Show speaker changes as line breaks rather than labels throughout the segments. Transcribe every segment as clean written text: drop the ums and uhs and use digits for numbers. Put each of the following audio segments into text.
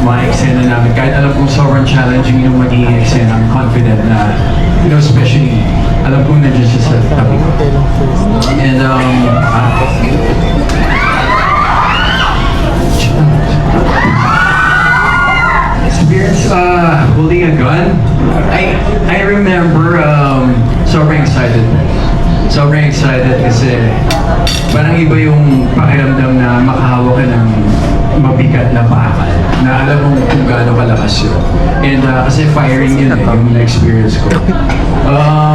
mga eksena namin. Kahit alam kong sobrang challenging yung magiging eksena, I'm confident na, especially, alam kong nandiyan siya sa tabi ko. And, experience holding a gun. I remember sobrang excited. Sobrang excited kasi parang iba yung pakiramdam na makahawak ka ng mabigat na bakal na alam mo kung gaano kalakas yun. And kasi firing yun yung na-experience ko.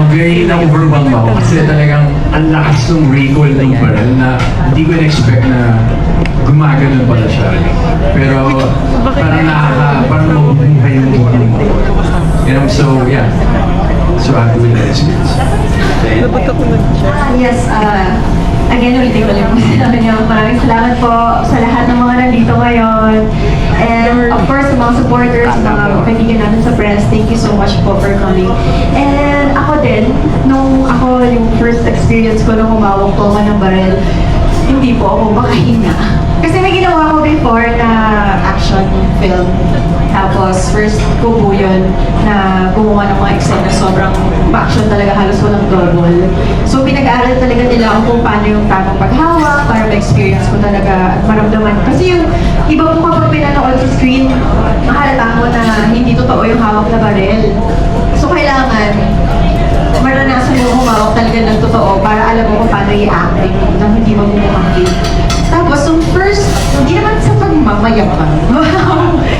Very na-overwhelm ako kasi talagang ang lakas ng recoil ng barrel na hindi ko na-expect na gumaganon pala siya. Pero parang parang mabubuhay yung ulo mo. And so, yeah. So happy with that experience.
Yes, again, ulitin ko lang po sinabi niyo. Maraming salamat po sa lahat ng mga nandito ngayon. And of course, sa mga supporters, sa mga kaibigan natin sa press, thank you so much po for coming. And ako din, nung ako yung first experience ko nung humawak po ako ng baril, hindi po ako makahinga. Kasi may ginawa ko before na action film. Tapos first ko po yun na gumawa ng mga eksena sobrang action talaga, halos walang double. So pinag-aaral talaga nila ako kung paano yung tamang paghawak para ma-experience ko talaga at maramdaman. Kasi yung iba po kapag pinanood sa screen, mahalata ko na hindi totoo yung hawak na baril. So kailangan maranasan mo humawak talaga ng totoo para alam mo kung paano i-acting na hindi magmumukhang. Tapos, yung first, hindi naman sa pagmamayabang.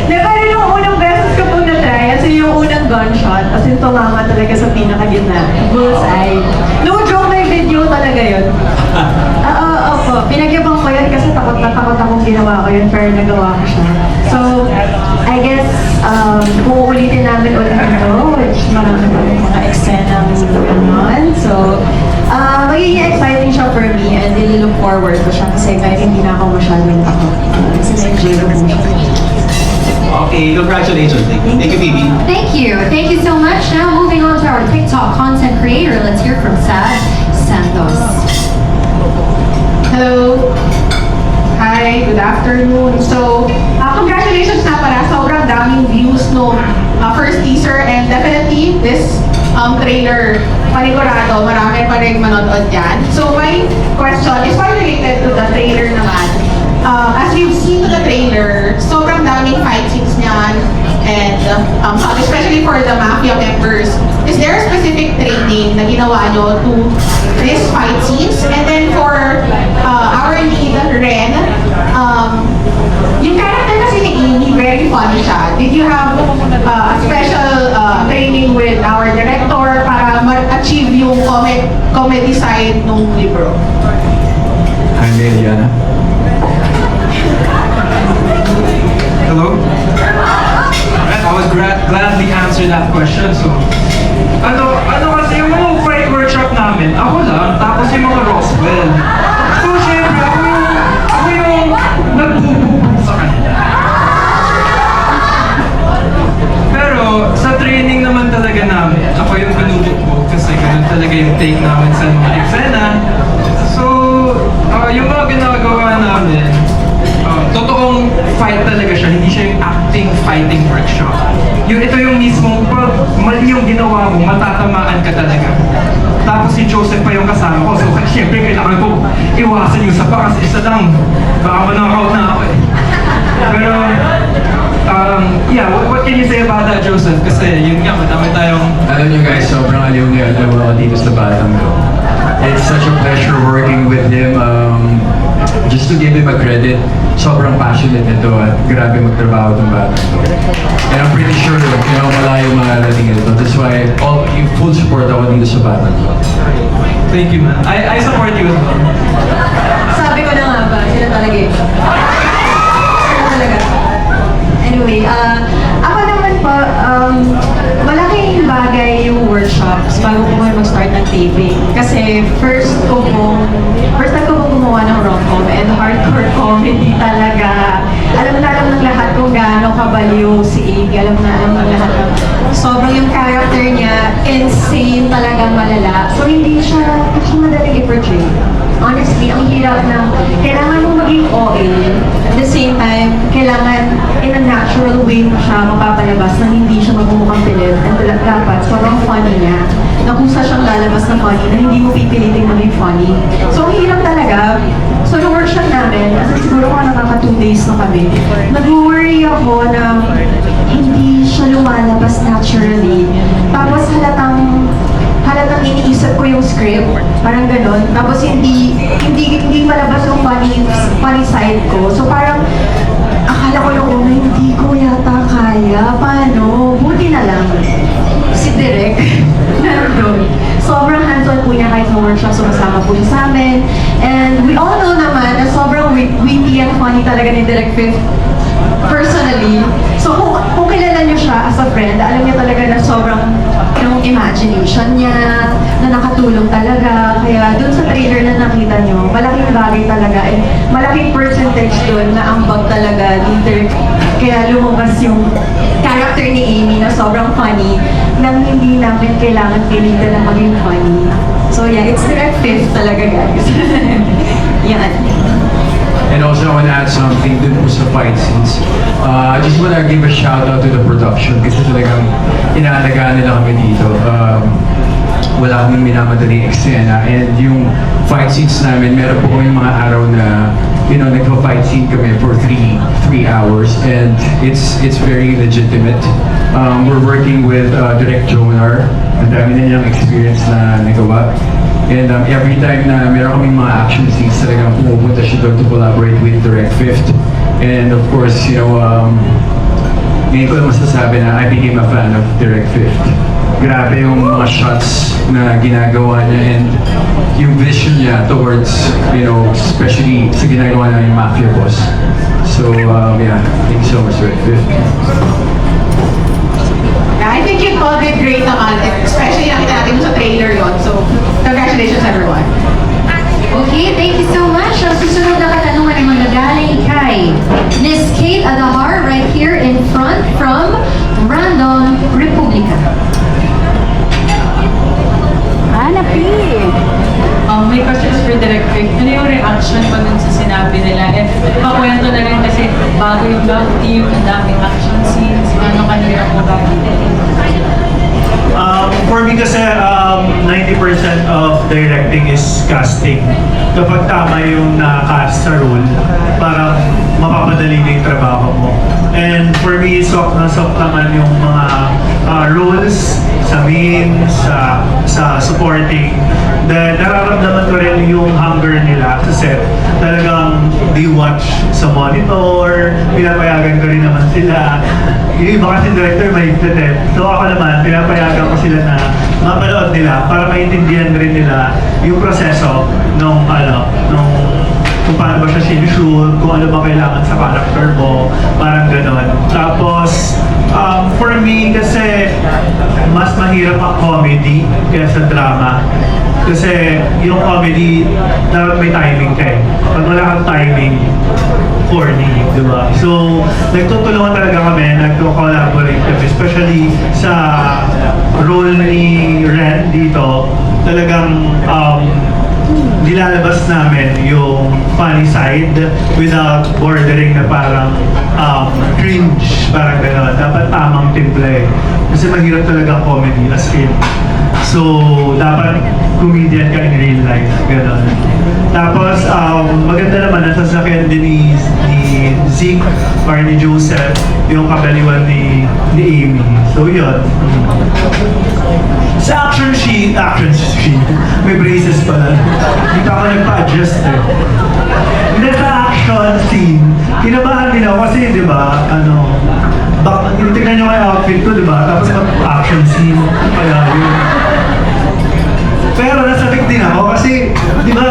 Pero yung unang beses ko pong na-try, as in yung unang gunshot, as in tumama talaga sa pinakagitna. Bullseye. No joke, may video talaga yun. Opo. Pinagyabang ko yun kasi takot na takot akong ginawa ko yun, pero nagawa ko siya. So, I guess, kung uulitin namin ulit ito, which marami pa rin mga eksenang gano'n. So, magiging exciting siya for me and really look forward ko siya kasi kahit hindi na ako masyadong takot. Kasi na-enjoy ko po siya.
Okay, congratulations. Thank you, Phoebe.
Thank you. Thank you so much. Now moving on to our TikTok content creator. Let's hear from Sad Santos.
Hello. Hi, good afternoon. So, congratulations na pala. Sobrang daming views no first teaser and definitely this trailer panigurado. Marami pa rin manonood yan. So, my question is quite related to the trailer naman. As we've seen to the trailer, sobrang daming fight scenes niyan and especially for the mafia members. Is there a specific training na ginawa nyo to these fight scenes? And then for our lead, Ren, yung character kasi ni Amy, very funny siya. Did you have a special training with our director para ma-achieve yung comedy side nung libro?
Hi, Mariana.
Hello? Alright, I was gladly answer that question. So, ano kasi yung mga fight workshop namin, ako lang, tapos yung mga Roswell. So, syempre, ako yung nagbububo sa kanila. Pero, sa training naman talaga namin, ako yung binubugbog kasi ganun talaga yung take namin sa mga eksena. So, yung mga ginagawa namin, totoong fight talaga siya, hindi siya yung acting fighting workshop. Ito yung mismong pag mali yung ginawa mo, matatamaan ka talaga. Tapos si Joseph pa yung kasama ko, so syempre kailangan ko iwasan yung sapa kasi isa lang, baka manakaw na ako eh. Pero, yeah, what can you say about that, Joseph? Kasi yun nga, madami tayong...
Alam nyo guys, sobrang aliw niya ako dito sa batang ko. It's such a pleasure working with him. Just to give him a credit, sobrang passionate nito at grabe magtrabaho ng batang ko. And I'm pretty sure, malayo makarating ito. That's why yung full support ako dito sa batang ko.
Thank you, man. I support you as well.
Sabi ko na nga ba, sila talaga eh. Sila talaga. Anyway, ako naman po, malaking bagay yung workshops bago po kayo mag-start ng taping. Kasi first time ko pong gumawa ng rom-com and hardcore comedy talaga. Alam ng lahat kung gaano kabaliw si Iggy. Alam ng lahat ng sobrang yung character niya, insane talagang malala. So hindi siya madaling i-portray. Honestly, ang hirap na kailangan mong maging OA. At the same time, kailangan in a natural natural way mo siya mapapalabas na hindi siya magmumukhang pilit. And dapat, sobrang funny niya. Nakusa siyang lalabas na funny na hindi mo pipiliting maging funny. So, ang hirap talaga. So, nung workshop namin, kasi siguro kung nakaka 2 days na kami, nag-worry ako na hindi siya lumalabas naturally. Tapos halatang iniisip ko yung script, parang ganon. Tapos hindi malabas yung funny side ko. So parang akala ko yung una, hindi ko yata kaya. Paano? Buti na lang. Si Direk, nandun. Sobrang hands-on po niya kahit sa workshop, sumasama po siya sa amin. And we all know naman na sobrang witty and funny talaga ni Direk Fifth personally. So kung kilala niyo siya as a friend, alam niyo talaga na sobrang yung imagination niya, na nakatulong talaga. Kaya dun sa trailer na nakita niyo, malaking bagay talaga and malaking percentage dun na ambag talaga ni Direk. Kaya lumabas yung character ni Amy na sobrang funny nang hindi namin kailangan pilitin na maging funny. So yeah, it's Direk Fifth talaga, guys. Yan.
And also, I want to add something dun po sa fight scenes. I just want to give a shout out to the production kasi talagang inaalagaan nila kami dito. Wala kaming minamadaling eksena and yung fight scenes namin, meron po kami mga araw na nagpa-fight scene kami for 3 hours and it's very legitimate. We're working with Direct Jonar. Ang dami na niyang experience na nagawa. And every time na meron kaming mga action scenes, talagang pumupunta siya doon to collaborate with Direct Fifth. And of course, ngayon ko lang masasabi na I became a fan of Direct Fifth. Grabe yung mga shots na ginagawa niya and yung vision niya towards, especially sa ginagawa na yung Mafia Boss. So, yeah, thank you so much, Direct Fifth.
I think you called it great naman, especially nakita natin mo sa trailer yon. So, congratulations everyone.
Okay, thank you so much. Ang susunod na katanungan ay manggagaling kay Miss Kate Adahar right here in front from Random Republica.
May questions for Direct Vic. Ano yung reaction pa dun sa sinabi nila? And pakwento na rin kasi bago yung love team, ang daming action scenes, ano kanila po ba?
For me kasi, 90% of directing is casting. Kapag tama yung na-cast sa role, parang mapapadali na yung trabaho mo. And for me, sok naman yung mga roles sa main, sa supporting. Then, nararamdaman ko rin yung hunger nila sa set. Talagang they watch sa monitor, pinapayagan ko rin naman sila. Yung iba kasi director may higpit. So ako naman, pinapayagan ko sila na mapanood nila para maintindihan rin nila yung proseso nung kung paano ba siya sinushoot, kung ano ba kailangan sa character mo, parang gano'n. Tapos, for me kasi, mas mahirap ang comedy kaysa drama. Kasi yung comedy, dapat may timing ka eh. Pag wala kang timing, corny, di ba? So, nagtutulungan talaga kami, nagko-collaborate kami, especially sa role ni Ren dito, talagang nilalabas namin yung funny side without bordering na parang cringe, parang gano'n. Dapat tamang timple. Kasi mahirap talaga comedy as in. So, dapat comedian ka in real life, gano'n. Tapos, maganda naman ang sasakyan din ni Zeke or ni Joseph, yung kabaliwan ni Amy. So, yun. Sa action scene, may braces pala. Dito ako nagpa-adjust eh. Hindi sa action scene, kinabahan din ako kasi, di ba, tignan nyo kayo outfit ko, di ba? Tapos action scene, kaya yun. Pero nasabik din ako kasi, di ba,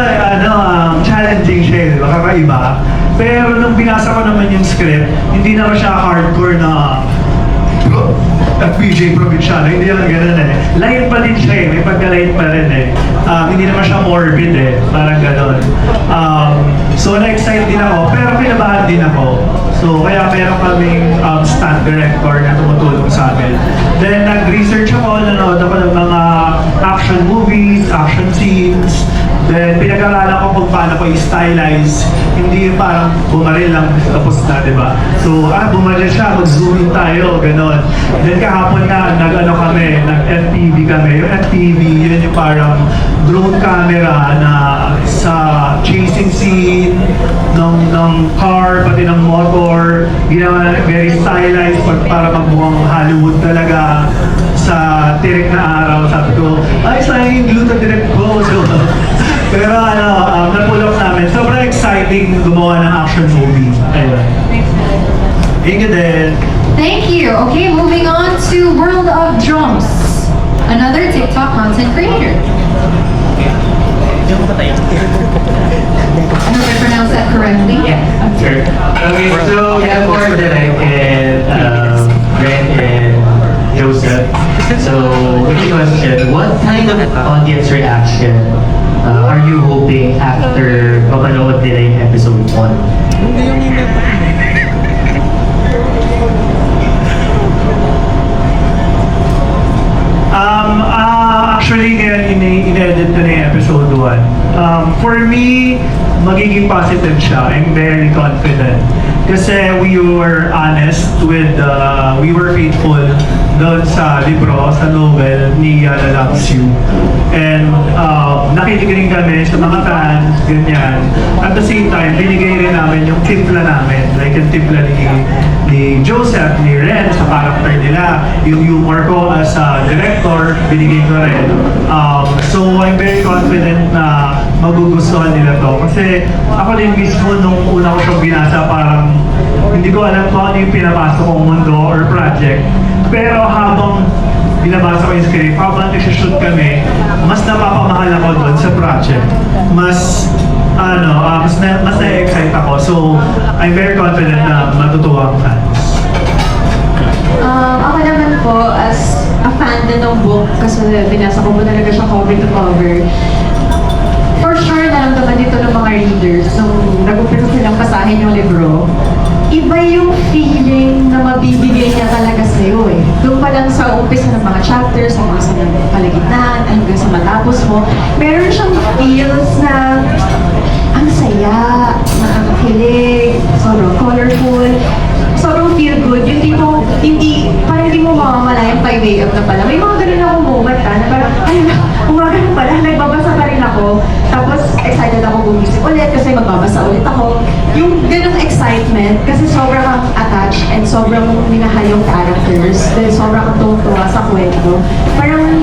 challenging siya, di ba, kakaiba. Pero nung binasa ko naman yung script, hindi naman siya hardcore na FPJ Provinciano, hindi naman ganun eh. Light pa din siya eh, may pagka-light pa rin eh. Hindi naman siya morbid eh, parang ganun. So na-excite din ako, pero kinabahan din ako. So kaya meron kaming stunt director na tumutulong sa amin. Then nag-research ako, nanood ako ng mga action movies, action scenes. Then pinag-aralan ko kung paano ko i-stylize. Hindi yung parang bumaril lang tapos na, di ba? So, bumaril siya, mag-zoom in tayo, ganon. Then kahapon na, nag-FPV kami. Yung FPV, yun yung parang drone camera na sa chasing scene ng car, pati ng motor, ginawa na very stylized para magmukhang Hollywood talaga. Sa tirik na araw, sabi ko, ay, sayang glue na direct ko. So, pero na-pull off namin. Sobrang exciting gumawa ng action movie. Ayun. Thank you din.
Thank you. Okay, moving on to World of Drums. Another TikTok content creator. I hope I pronounced that correctly.
Sure. Okay, so we have more Derek and Ren and Joseph. So, quick question, what kind of audience reaction are you hoping after mapanood nila yung episode 1?
Actually, ngayon in-edit ko na yung episode 1. For me, magiging positive siya. I'm very confident. Kasi we were honest with, we were faithful doon sa libro, sa novel ni Yara Loves You. And nakinig rin kami sa mga fans, ganyan. At the same time, binigay rin namin yung timpla namin. Like yung timpla ni Joseph, ni Ren, sa character nila. Yung humor ko as a director, binigay ko rin. So I'm very confident na magugustuhan nila to. Kasi ako din mismo nung una ko itong binasa, parang hindi ko alam kung ano yung pinapasok kong mundo or project. Pero habang binabasa ko yung script, habang nagsishoot kami, mas napapamahal ako doon sa project. Mas na-excite ako. So, I'm very confident na matutuwa ang fans.
Ako naman po, as a fan din ng book, kasi binasa ko po talaga siya cover to cover. For sure, naramdaman dito ng mga readers, nung nag-umpisa silang basahin yung libro, iba yung feeling na mabibigay niya talaga sa'yo eh. Doon pa lang sa umpisa ng mga chapters, hanggang sa paligidnan, hanggang sa matapos mo, meron siyang feels na ang saya, nakakakilig, sobrang colorful, sobrang feel good. Yung tipo, parang hindi mo mamamala yung wake up na pala. May mga ganun akong moment na parang, umaga na pala, nagbabasa pa rin ako. Tapos, excited ako gumisip ulit kasi magbabasa ulit ako. Yung ganung excitement, kasi sobrang kang attached and sobrang minahal yung characters. Dahil sobrang kang tuwa sa kwento. Parang,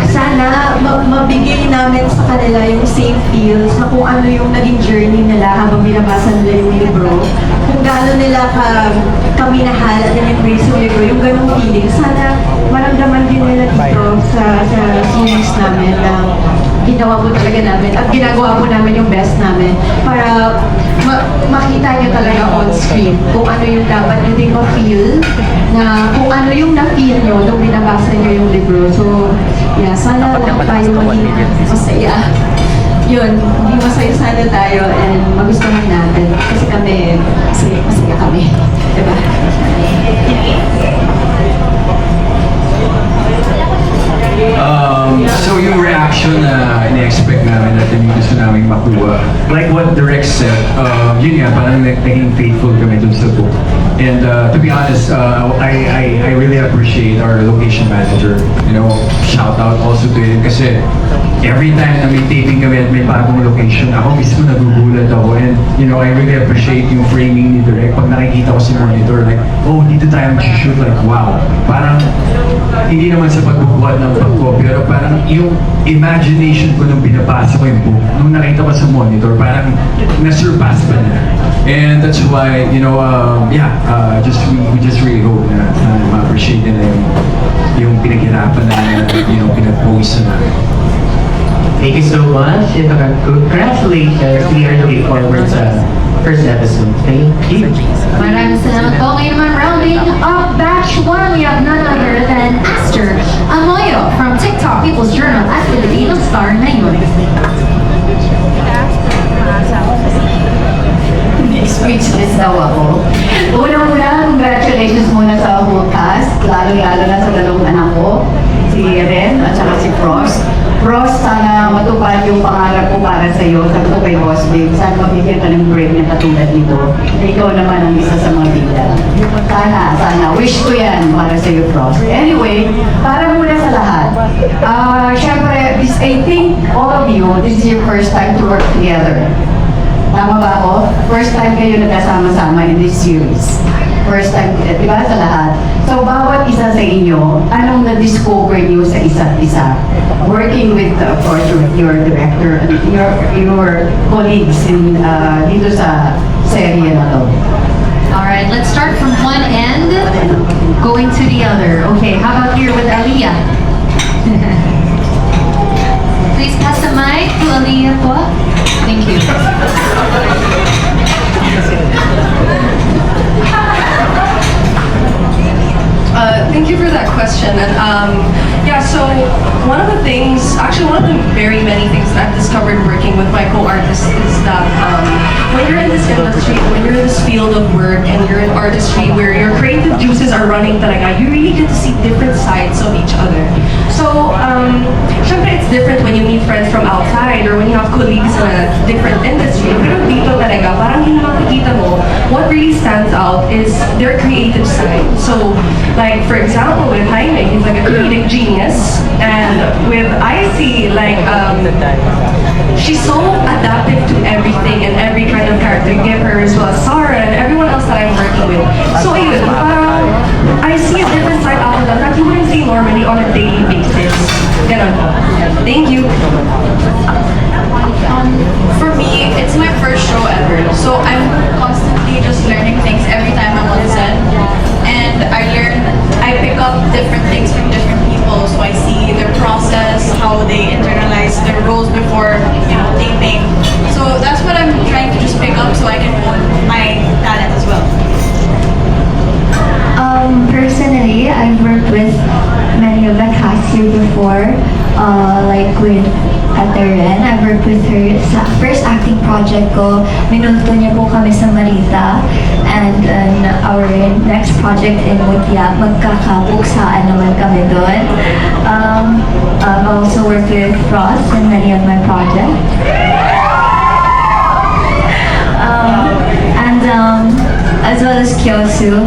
sana mabigay namin sa kanila yung same feels na kung ano yung naging journey nila habang binabasa nila yung libro. Kung gaano nila kaminahal at in-embrace yung libro, yung ganung feeling. Sana maramdaman din nila dito sa series namin na ginawa po talaga namin at ginagawa po namin yung best namin para makita nyo talaga on screen kung ano yung dapat nyo din ma-feel na kung ano yung na-feel nyo nung binabasa nyo yung libro. So, yeah, sana lahat tayo maging masaya. Yun, hindi masaya sana tayo and magustuhan natin kasi kami, masaya kami. Diba?
So yung reaction na in-expect namin at yung gusto namin makuha, like what Direk said, yun nga, parang naging faithful kami dun sa book. And to be honest, I really appreciate our location manager. You know, shout out also to him kasi every time na may taping kami at may bagong location, ako mismo nagugulat ako. And you know, I really appreciate yung framing ni Direk. Pag nakikita ko si monitor, like, oh, dito tayo mag-shoot, like, wow. Parang, hindi naman sa pagbubuhat ng pag-copy, pero parang yung imagination ko nung binabasa ko yung book, nung nakita ko sa monitor, parang na-surpass pa niya. And that's why, you know, we just really hope na ma-appreciate nila yung pinaghirapan na, you know, pinag-post na.
Thank you so much. And congratulations. We are looking forward sa first episode. Thank you.
Maraming salamat po. Ngayon naman, rounding up batch 1, we have none other than Aster Amoyo from TikTok People's Journal at Filipino Star ngayon.
Speechless daw ako. Unang-una, congratulations muna sa whole cast, lalo-lalo na sa dalawang anak ko, si Ren at saka si Frost. Frost, sana matupad matupad yung pangarap ko para sa iyo. Sabi ko kay Boss Dave, saan mabigyan ka ng break na katulad nito? Ikaw naman ang isa sa mga bida. Sana. Wish ko yan para sa iyo, Frost. Anyway, para muna sa lahat. Syempre, I think all of you, this is your first time to work together. Tama ba ako? First time kayo nagkasama-sama in this series. First time, di ba, sa lahat? So, bawat isa sa inyo, anong na-discover niyo sa isa't isa? Working with, of course, your director and your colleagues in, dito sa serye na to.
Alright, let's start from one end, going to the other. Okay, how about here with Aliyah? Please pass the mic to Aliyah po. Thank you.
Thank you for that question. And yeah, so one of the things, actually one of the very many things that I've discovered working with my co-artists is that when you're in this industry, when you're in this field of work and you're in artistry where your creative juices are running talaga, you really get to see different sides of each other. So, syempre it's different when you meet friends from outside or when you have colleagues in a different industry. Pero dito talaga, parang yung makikita mo, what really stands out is their creative side. So, like for example, with Jaime, he's like a comedic genius, and with Icy, like she's so adaptive to everything and every kind of character you give her, as well as Sarah and everyone else that I'm working with. So yun, parang I see a different side out of them that you wouldn't see normally on a daily basis. Ganon po. Thank you.
For me, it's my first show ever, so I'm constantly just learning things every time I'm on set. And I pick up different things from different people, so I see their process, how they internalize their roles before, taping. So that's what I'm trying to just pick up so I can hone my talent as well.
Personally, I've worked with many of the cast here before, like with Ate Ren. I've worked with her sa first acting project ko. Minulto niya po kami sa Marita. And then our next project in Mutya, magkakapuksaan naman kami doon. I've also worked with Frost in many of my projects. As well as Kyosu.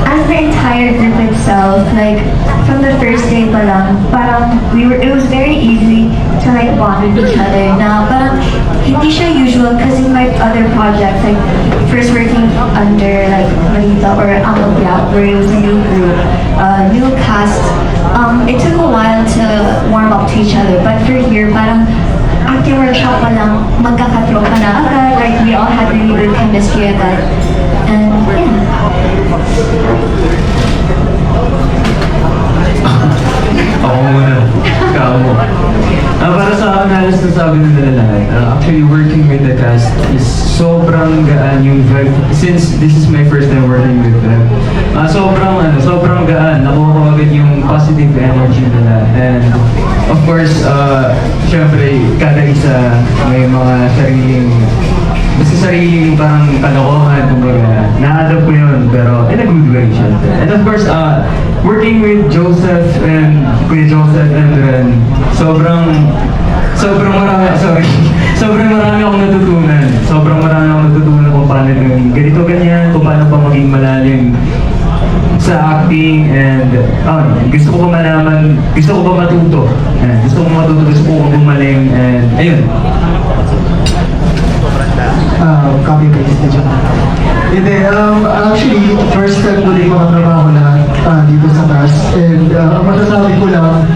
As the entire group itself, like from the first day pa lang, parang it was very easy to like bond with each other. Na parang hindi siya usual because in my other projects, like first working under like Marita or Amagya, where it was a new group, new cast, it took a while to warm up to each other. But for here, parang acting workshop pa lang, magkakatropa na agad. Like we all had really good chemistry agad. And yeah.
Ako muna. Ikaw mo. Para sa akin, halos nasabi na nila lahat. Actually, working with the cast is sobrang gaan yung vibe. Since this is my first time working with them, sobrang gaan. Nakuha ko agad yung positive energy nila. And of course, syempre, kada isa may mga sariling parang kalokohan, kumbaga, na-adapt ko yun, pero in a good way, syempre. And of course, working with Joseph and Kuya Joseph and Ren, sobrang marami akong natutunan. Sobrang marami akong natutunan kung paano yung ganito, ganyan, kung paano pa maging malalim sa acting, and gusto ko pa malaman, gusto ko pa matuto. Gusto ko gumaling, and ayun.
Copy paste na dyan. Hindi, actually, first time ko din makatrabaho lahat dito sa cast. And ang masasabi ko lang,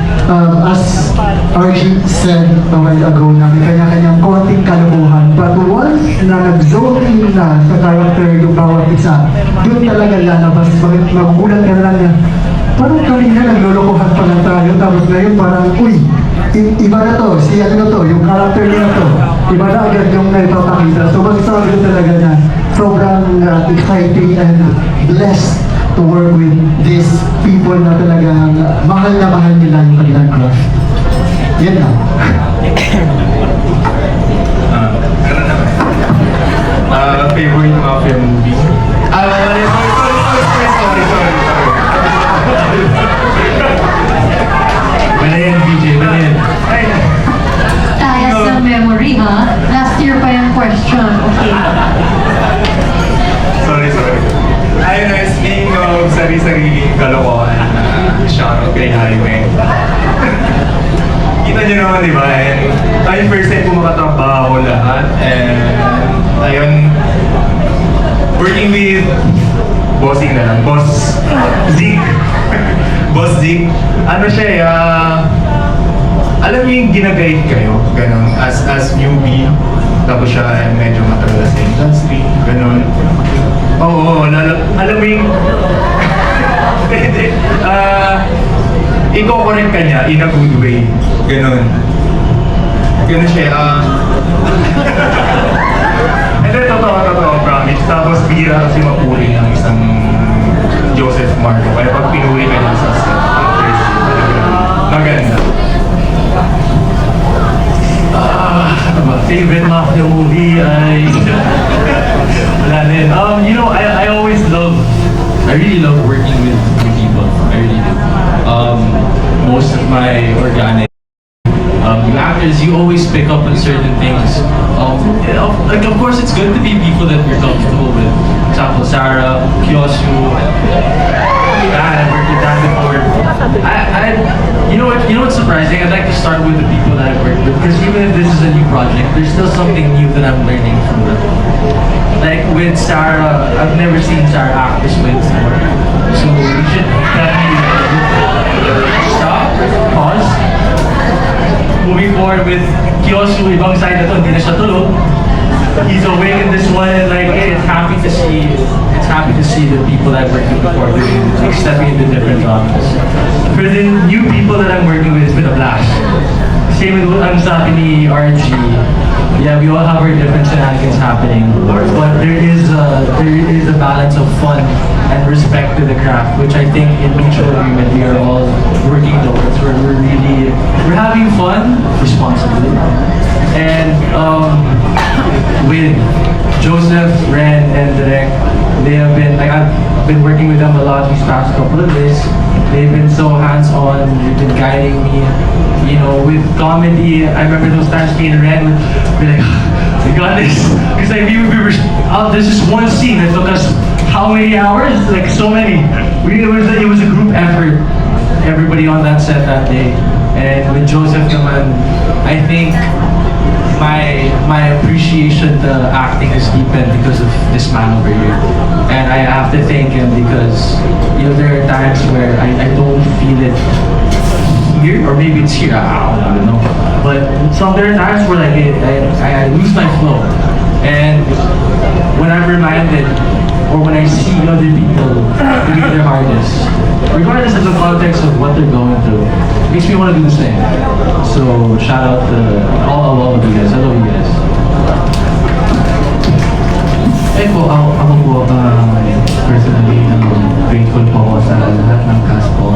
as RG said a while ago, na may kanya-kanyang konting kalokohan. But once na nag-zone in na sa character yung bawat isa, doon talaga lalabas. Magugulat ka na lang na, parang kanina naglolokohan pa lang tayo. Tapos ngayon parang, uy, iba na to, si ano to, yung character niya to. Iba na agad yung naipapakita. So masasabi ko talaga na sobrang exciting and blessed to work with these people na talagang mahal na mahal nila yung kanilang craft. Yan lang.
Favorite mafia movie? Sorry. Mali yan, BJ, mali yan.
sari-sariling kalokohan na shoutout kay Jaime. Kita nyo naman, di ba? And ayun, first time ko makatrabaho lahat. And ayun, working with bossing na lang. Boss Zeke. Boss Zeke. Ano siya eh, alam niyo yung ginaguide kayo, ganun, as newbie. Tapos siya ay medyo matagal sa industry, ganun. Oo, alam mo yung... i-correct ka niya in a good way. Ganun. Ganun siya. And then, totoo, promise. Tapos, bira kasi mapuri ng isang Joseph Marco. Kaya pag pinuri ka niya sa set, maganda.
Favorite mafia movie ay... Wala din. You know, I really love working with people. I really do. Most of my organic actors, you always pick up on certain things. Like, of course, it's good to be people that you're comfortable with. For example, Sarah, Kyosu, I worked with Dan before. You know what's surprising? I'd like to start with the people that I've worked with, because even if this is a new project, there's still something new that I'm learning from them. Like with Sarah, I've never seen Sarah act this way before. So we should definitely stop, pause. Moving forward with Kyosu, ibang side na to, hindi na siya tulog. He's awake in this one, and like, it's happy to see the people that I've worked with before doing, like, stepping into different genres. For the new people that I'm working with, it's been a blast. Same with what I'm sabi ni RG. Yeah, we all have our different shenanigans happening, but there is a balance of fun and respect to the craft, which I think in mutual agreement we are all working towards. We're having fun responsibly, and with Joseph, Ren, and Direk, they have been, like, I've been working with them a lot these past couple of days. They've been so hands-on, they've been guiding me. You know, with comedy, I remember those times me and Ren would be like, we got this. Because like, there's this one scene that took us how many hours? Like, so many. It was a group effort, everybody on that set that day. And with Joseph naman, I think my appreciation to acting has deepened because of this man over here. And I have to thank him because, you know, there are times where I don't feel it here, or maybe it's here, I don't know. But there are times where like I lose my flow. And when I'm reminded, or when I see other people doing their hardest, regardless of the context of what they're going through, it makes me want to do the same. So shout out to all of you guys. I love you guys.
Ako po, personally, grateful po ako sa lahat ng cast po.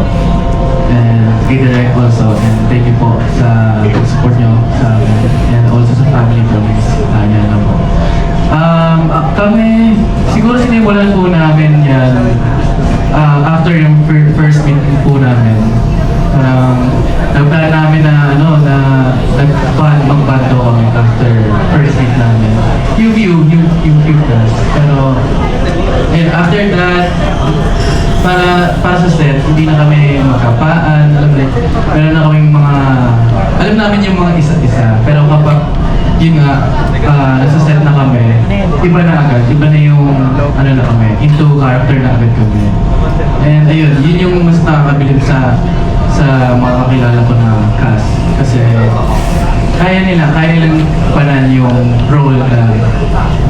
And kay Direk also, and thank you po sa support nyo sa amin, and also sa family po niya na po. Kami, siguro sinimulan po namin yan after yung first meeting po namin. Nagpala namin na mag-band daw kami after first meet namin. Yung class. Pero, and after that, para sa set, hindi na kami magkapaan, meron na kaming alam namin yung mga isa't isa. Pero kapag, yun nga, nasa set na kami, iba na agad, iba na yung, na kami, into character na agad kami. And ayun, yun yung mas nakakabilib sa mga kakilala ko na cast. Kasi, kaya nilang panan yung role na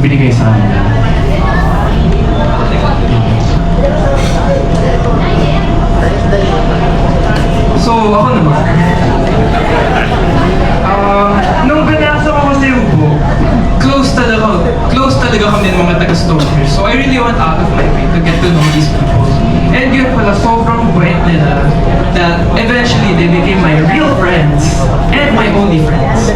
binigay sa kanila.
So, ako naman. Nung binasa ko kasi yung book, close talaga kami ng mga taga-stoners. So, I really went out of my way to get to know these people. And yun pala, sobrang bait nila that eventually they became my real friends and my only friends.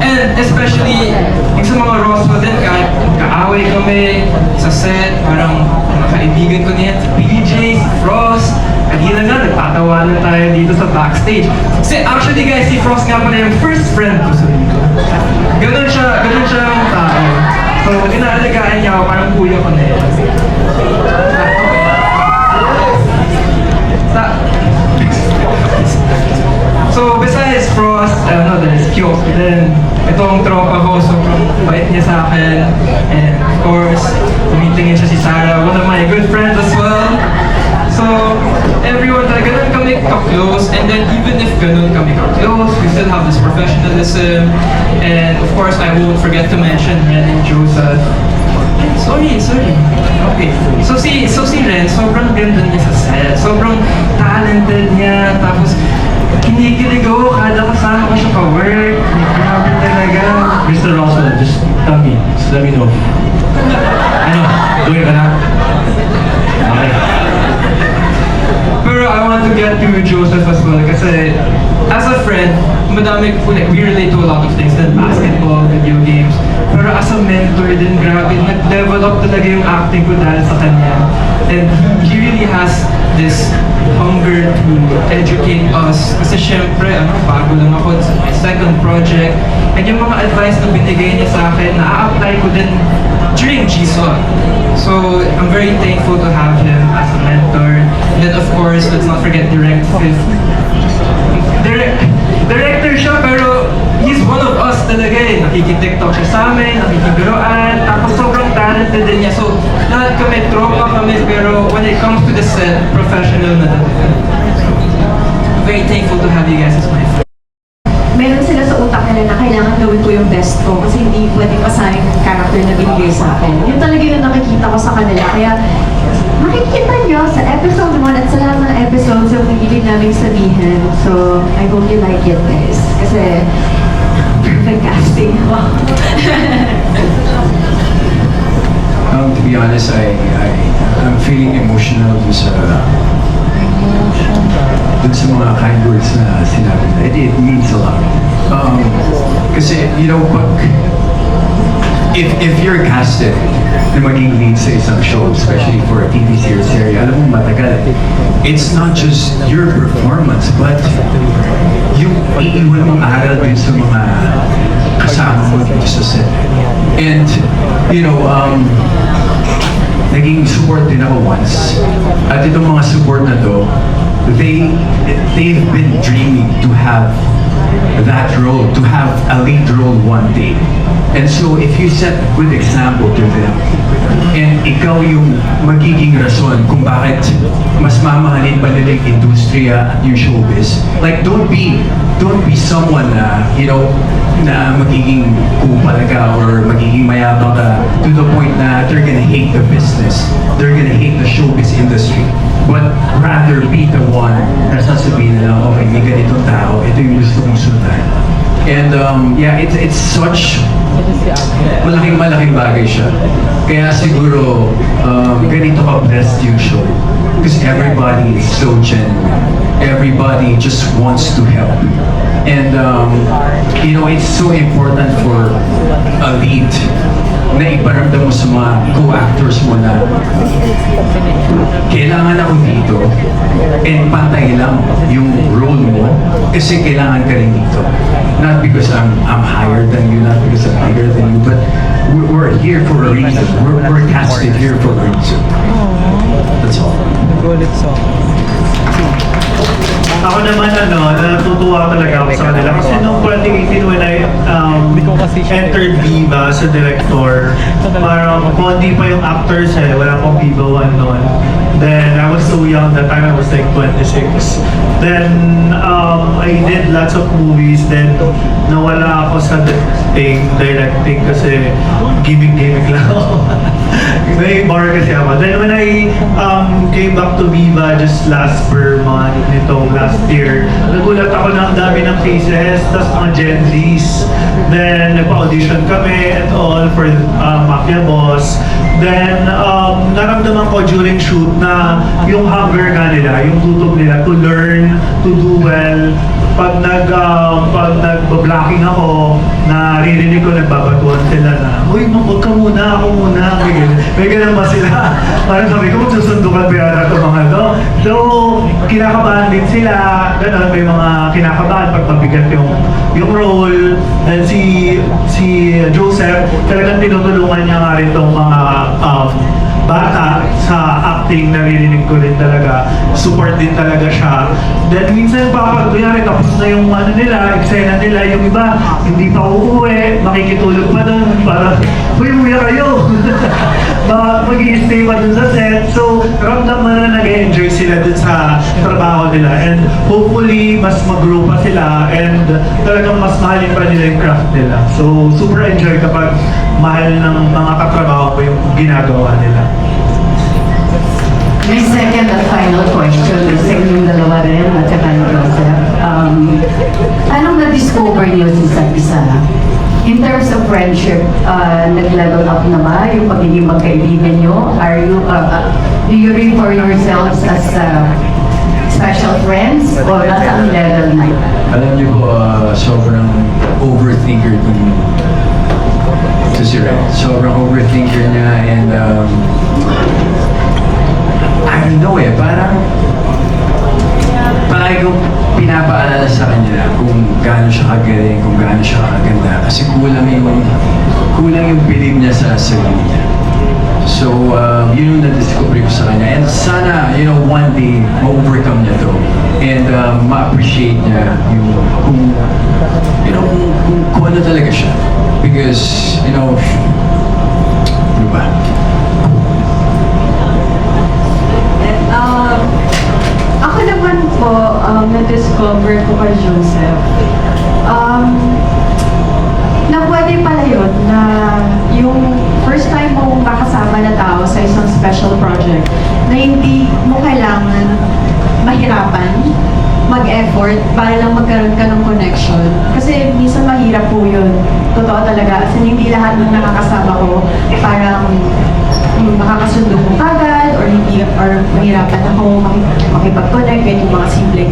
And especially, yung sa mga Roswell din, kahit kaaway kami sa set, parang mga kaibigan ko niya, si PJ, si Frost, kanina nga, nagtatawanan tayo dito sa backstage. Kasi actually guys, si Frost nga pala yung first friend ko sa dito. Ganun siya ang tao. So, inaalagaan niya ako, parang kuya ko na yan. ganun kami ka-close. We still have this professionalism. And of course, I won't forget to mention Ren and Joseph. Sorry. Okay. So si Ren, sobrang ganda niya sa set. Sobrang talented niya. Tapos, kinikilig ako. Kada kasama ko siya ka-work. Grabe talaga.
Mr. Roswell, just tell me. Just let me know. Ano? Gawin ka na? Okay.
Pero I want to get to Joseph as well kasi as a friend, madami we relate to a lot of things like basketball, video games. Pero as a mentor din, grabe, nag-develop talaga yung acting ko dahil sa kanya. And he really has this hunger to educate us. Kasi syempre, bago lang ako sa my second project. And yung mga advice na binigay niya sa akin, na-apply ko din during GSON. So, I'm very thankful to have him as a mentor. And then of course, let's not forget Direct Fifth. Director siya, pero he's one of us talaga eh. Nakiki-TikTok siya sa amin, nakikibiroan, tapos sobrang talented din niya. So, lahat kami, tropa kami, pero when it comes to the set, professional na talaga. I'm very thankful to have you guys as my friends.
Meron sila sa utak nila na kailangan gawin ko yung best ko kasi hindi pwedeng pasahin yung character na binigay sa akin. Yun talaga yung nakikita ko sa kanila. Kaya makikita nyo sa episode 1 at sa lahat ng episodes yung nagiging namin sabihin. So, I hope you like it, guys. Kasi, perfect casting. Wow.
To be honest, I'm feeling emotional dun sa mga kind words na sinabi na. It means a lot. Kasi, you know, if you're casted na maging lead sa isang show, especially for a TV series area, alam mo matagal. It's not just your performance, but yung iiwan mong aral din sa mga kasama mo dito sa set. And, you know, naging support din ako once. At itong mga support na to, they've been dreaming to have that role, to have a lead role one day. And so if you set a good example to them, and ikaw yung magiging rason kung bakit mas mamahalin pa nila yung industriya at yung showbiz, like don't be someone na, you know, na magiging kupal ka or magiging mayabang ka to the point na they're gonna hate the business, they're gonna hate the showbiz industry. But rather be the one na sasabihin nila, okay, may ganitong tao, ito yung gusto kong sundan. And yeah, it's such malaking bagay siya. Kaya siguro ganito ka-blessed yung show. Because everybody is so genuine. Everybody just wants to help. And you know, it's so important for a lead na iparamdam mo sa mga co-actors mo na kailangan ako dito and pantay lang yung role mo kasi kailangan ka rin dito. Not because I'm higher than you, not because I'm bigger than you, but we're here for a reason. We're casted here for a reason. That's all.
Ako naman natutuwa talaga ako sa kanila kasi noong 2018 when I entered Viva sa director, parang konti pa yung actors wala pang Viva 1 noon. Then I was so young, that time I was like 26. Then I did lots of movies, then nawala ako sa directing kasi gimmick lang ako. May bar kasi ako. Then when I came back to Viva just last month, last year, nagulat ako ng dami ng faces, tas mga Gen Zs. Then nagpa-audition kami and all for Mafia Boss. Then naramdaman ko during shoot na yung hunger nga nila, yung tutok nila to learn, to do well. Pag nag-blocking ako, naririnig ko nagbabatuan sila na, uy, huwag ka muna, ako muna. May ganun ba sila? Parang sabi ko, magsusundo ka ba yata ito mga to? So, kinakabahan din sila. Ganun, may mga kinakabahan pag mabigat yung role. And si Joseph, talagang tinutulungan niya nga rin itong mga bata sa acting, naririnig ko rin talaga. Support din talaga siya. Then minsan pa, kunyari tapos na yung eksena nila, yung iba, hindi pa uuwi, makikitulog pa doon, para, uy, umuya kayo! Mag-i-stay pa dun sa set. So, ramdam mo na nag-enjoy sila sila dun sa trabaho nila. And hopefully, mas mag-grow pa sila and talagang mas mahalin pa nila yung craft nila. So, super enjoy kapag mahal ng mga katrabaho ko yung ginagawa nila.
May second at final question. Sa inyong dalawa rin at saka ni Joseph. Anong na-discover niyo sa isa't isa? In terms of friendship, nag-level up na ba yung pagiging magkaibigan niyo? Are you, do you refer yourselves as special friends o nasa ang level na?
Alam niyo po, sobrang overthinker to si Ren. Sobrang overthinker niya and I don't know parang palagi kong pinapaalala sa kanya kung gaano siya kagaling, kung gaano siya kaganda. Kasi kulang yung believe niya sa sarili niya. So, yun yung na-discover ko sa kanya. And sana, one day, ma-overcome niya to. And ma-appreciate niya yung kung ano talaga siya. Because, ano ba?
Ako naman po, na-discover ko kay Joseph. Na pwede pala yun na yung first time mong makasama na tao sa isang special project na hindi mo kailangan mahirapan, mag-effort para lang magkaroon ka ng connection. Kasi minsan mahirap po yun. Totoo talaga. Kasi hindi lahat ng nakakasama ko parang makakasundo ko kagad or hindi or mahirapan ako makipag-connect kahit yung mga simpleng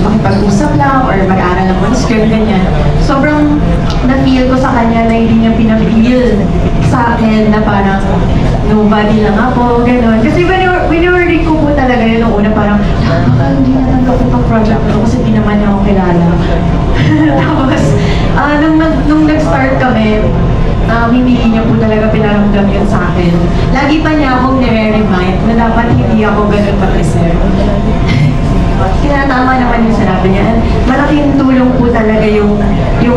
makipag-usap lang or mag-aaral lang ng script, ganyan. Sobrang na-feel ko sa kanya na hindi niya pinapigil sa akin na parang nobody lang ako, gano'n. Kasi winuri ko po talaga yun nung una parang hindi natanggap itong project ko kasi di naman niya ako kilala. Tapos, nung nag-start kami, hindi niya po talaga pinaramdam yun sa akin. Lagi pa niya akong nire-remind na dapat hindi ako ganun mag-reserve. Kaya tama naman yung sinabi niya. And malaking tulong po talaga yung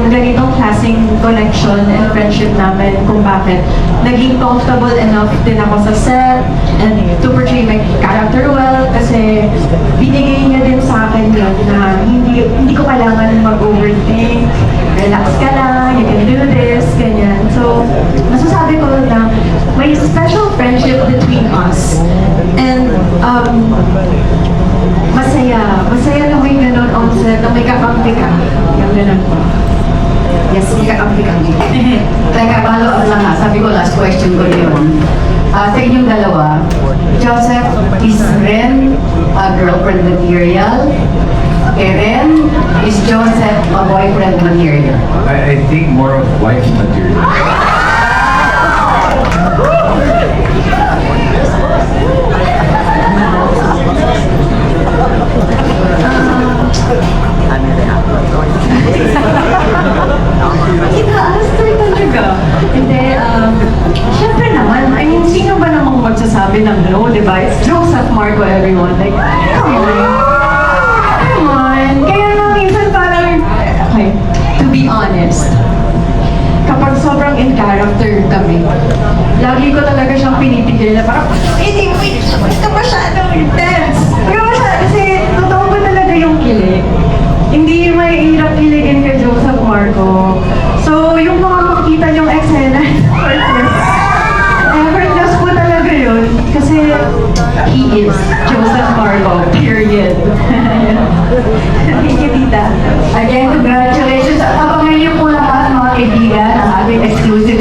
ganitong klaseng connection and friendship namin kung bakit naging comfortable enough din ako sa set and to portray my character well kasi binigay niya din sa akin yun na hindi ko kailangan mag-overthink. Relax ka lang, you can do this, ganyan. So, masasabi ko na may special friendship between us. And, masaya na may ganun on set, na may kakampi ka. Yung ganun po. Yes, may kakampi ka.
Teka, follow up lang ha. Sabi ko, last question ko yun. Sa inyong dalawa, Joseph, is Ren a girlfriend material? Ren, is Joseph a boyfriend material?
I think more of wife material.
Ina-aster talaga. Hindi, syempre naman, I mean, sino ba namang magsasabi ng no, di ba? It's Joseph Marco, everyone. Like, come on. Kaya nga minsan parang, okay, to be honest, kapag sobrang in character kami, lagi ko talaga siyang pinipigil na parang, hindi ka masyadong intense. Kasi totoo ba talaga yung kilig? Hindi may hirap kiligin kay Joseph Marco. So, yung mga makikita niyong eksena, effortless po talaga yun. Kasi, he is Joseph Marco, period. Thank you, tita.
Again, congratulations. Abangan niyo po lahat mga kaibigan ang ating exclusive